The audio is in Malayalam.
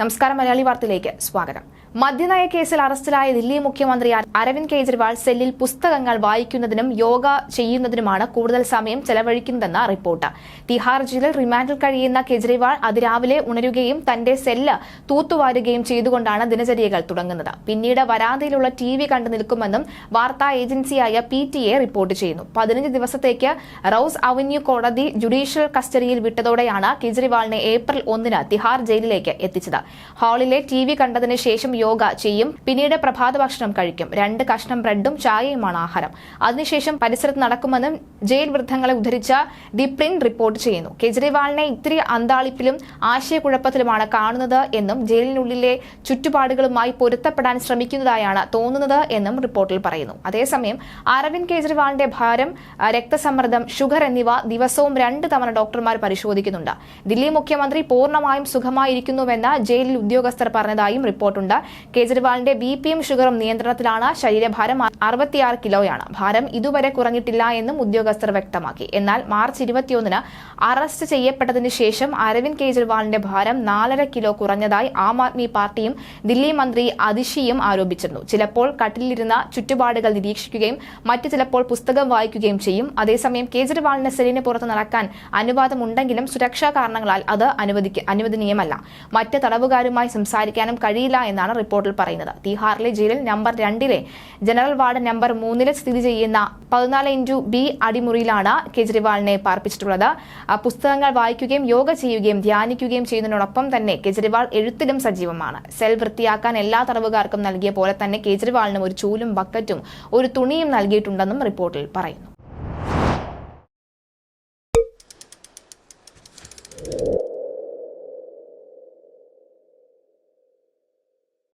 നമസ്കാരം, മലയാളി വാർത്തയിലേക്ക് സ്വാഗതം. മദ്യനയ കേസിൽ അറസ്റ്റിലായ ദില്ലി മുഖ്യമന്ത്രി അരവിന്ദ് കെജ്രിവാൾ സെല്ലിൽ പുസ്തകങ്ങൾ വായിക്കുന്നതിനും യോഗ ചെയ്യുന്നതിനുമാണ് കൂടുതൽ സമയം ചെലവഴിക്കുന്നതെന്ന് റിപ്പോർട്ട്. തിഹാർ ജയിലിൽ റിമാൻഡിൽ കഴിയുന്ന കെജ്രിവാൾ അതിരാവിലെ ഉണരുകയും തന്റെ സെല്ല് തൂത്തുവാരുകയും ചെയ്തുകൊണ്ടാണ് ദിനചര്യകൾ തുടങ്ങുന്നത്. പിന്നീട് വരാന്തയിലുള്ള TV കണ്ടു നിൽക്കുമെന്നും വാർത്താ ഏജൻസിയായ PTA റിപ്പോർട്ട് ചെയ്യുന്നു. 15 ദിവസത്തേക്ക് റൌസ് അവന്യൂ കോടതി ജുഡീഷ്യൽ കസ്റ്റഡിയിൽ വിട്ടതോടെയാണ് കെജ്രിവാളിനെ ഏപ്രിൽ 1 തിഹാർ ജയിലിലേക്ക് എത്തിച്ചത്. ഹാളിലെ TV കണ്ടതിന് ശേഷം യോഗ ചെയ്യും. പിന്നീട് പ്രഭാത ഭക്ഷണം കഴിക്കും. 2 കഷ്ണം ബ്രെഡും ചായയുമാണ് ആഹാരം. അതിനുശേഷം പരിസരത്ത് നടക്കുമെന്നും ജയിൽ വൃദ്ധങ്ങളെ ഉദ്ധരിച്ച ദി പ്രിന്റ് റിപ്പോർട്ട് ചെയ്യുന്നു. കെജ്രിവാളിനെ ഇത്തിരി അന്താളിപ്പിലും ആശയക്കുഴപ്പത്തിലുമാണ് കാണുന്നത് എന്നും ജയിലിനുള്ളിലെ ചുറ്റുപാടുകളുമായി പൊരുത്തപ്പെടാൻ ശ്രമിക്കുന്നതായാണ് തോന്നുന്നത് എന്നും റിപ്പോർട്ടിൽ പറയുന്നു. അതേസമയം അരവിന്ദ് കെജ്രിവാളിന്റെ ഭാരം, രക്തസമ്മർദ്ദം, ഷുഗർ എന്നിവ ദിവസവും 2 തവണ ഡോക്ടർമാർ പരിശോധിക്കുന്നുണ്ട്. ദില്ലി മുഖ്യമന്ത്രി പൂർണ്ണമായും സുഖമായിരിക്കുന്നുവെന്ന് ജയിലിൽ ഉദ്യോഗസ്ഥർ പറഞ്ഞതായും റിപ്പോർട്ടുണ്ട്. കെജ്രിവാളിന്റെ BPയും ഷുഗറും നിയന്ത്രണത്തിലാണ്. ശരീരഭാരം 66 കിലോയാണ്. ഭാരം ഇതുവരെ കുറഞ്ഞിട്ടില്ല എന്നും ഉദ്യോഗസ്ഥർ വ്യക്തമാക്കി. എന്നാൽ മാർച്ച് 21 അറസ്റ്റ് ചെയ്യപ്പെട്ടതിന് ശേഷം അരവിന്ദ് കെജ്രിവാളിന്റെ ഭാരം 4.5 കിലോ കുറഞ്ഞതായി ആം ആദ്മി പാർട്ടിയും ദില്ലി മന്ത്രി അതിഷിയും ആരോപിച്ചിരുന്നു. ചിലപ്പോൾ കട്ടിലിരുന്ന ചുറ്റുപാടുകൾ നിരീക്ഷിക്കുകയും മറ്റു ചിലപ്പോൾ പുസ്തകം വായിക്കുകയും ചെയ്യും. അതേസമയം കെജ്രിവാളിന് സെല്ലിന് പുറത്ത് നടക്കാൻ അനുവാദമുണ്ടെങ്കിലും സുരക്ഷാ കാരണങ്ങളാൽ അത് അനുവദനീയമല്ല. മറ്റ് തടവുകാരുമായി സംസാരിക്കാനും കഴിയില്ല എന്നാണ് റിപ്പോർട്ടിൽ പറയുന്നത്. തിഹാറിലെ ജയിലിൽ നമ്പർ 2 ജനറൽ വാർഡ് നമ്പർ 3 സ്ഥിതി ചെയ്യുന്ന 14x B അടിമുറിയിലാണ് കെജ്രിവാളിനെ പാർപ്പിച്ചിട്ടുള്ളത്. പുസ്തകങ്ങൾ വായിക്കുകയും യോഗ ചെയ്യുകയും ധ്യാനിക്കുകയും ചെയ്യുന്നതിനോടൊപ്പം തന്നെ കെജ്രിവാൾ എഴുത്തിലും സജീവമാണ്. സെൽ വൃത്തിയാക്കാൻ എല്ലാ തടവുകാർക്കും നൽകിയ പോലെ തന്നെ കെജ്രിവാളിനും ഒരു ചൂലും ബക്കറ്റും ഒരു തുണിയും നൽകിയിട്ടുണ്ടെന്നും റിപ്പോർട്ടിൽ പറയുന്നു.